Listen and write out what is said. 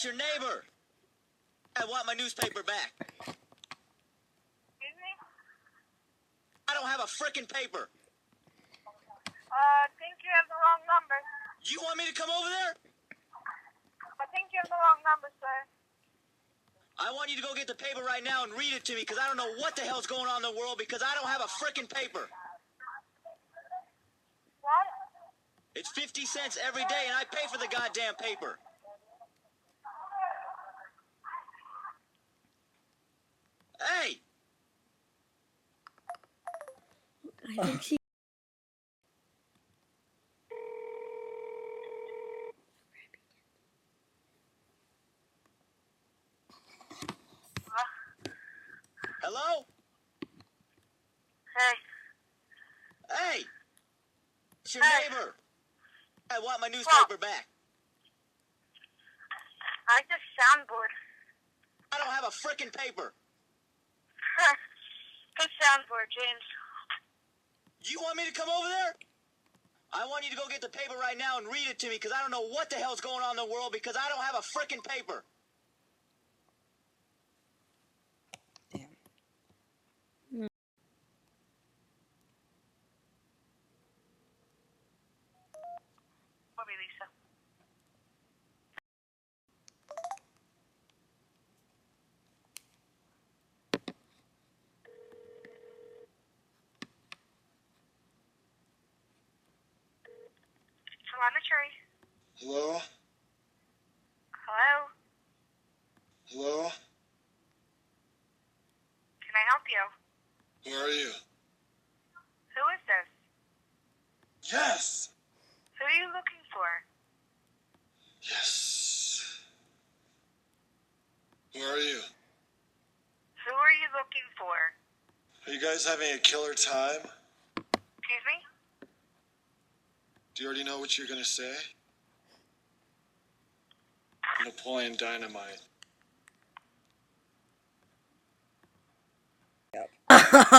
It's your neighbor. I want my newspaper back. Excuse me? I don't have a frickin' paper. I think you have the wrong number. You want me to come over there? I think you have the wrong number, sir. I want you to go get the paper right now and read it to me because I don't know what the hell's going on in the world because I don't have a frickin' paper. What? It's 50 cents every day and I pay for the goddamn paper. Hey! I think she. Hello? Hey. Hey! It's your Hey. neighbor. I want my newspaper back. I just soundboard. I don't have a frickin' paper. Good soundboard, James. You want me to come over there? I want you to go get the paper right now and read it to me because I don't know what the hell's going on in the world because I don't have a frickin' paper. For me, Lisa. Telemetry. Hello? Hello? Hello? Can I help you? Who are you? Who is this? Yes! Who are you looking for? Yes. Who are you? Who are you looking for? Are you guys having a killer time? Excuse me? Do you already know what you're gonna say? Napoleon Dynamite.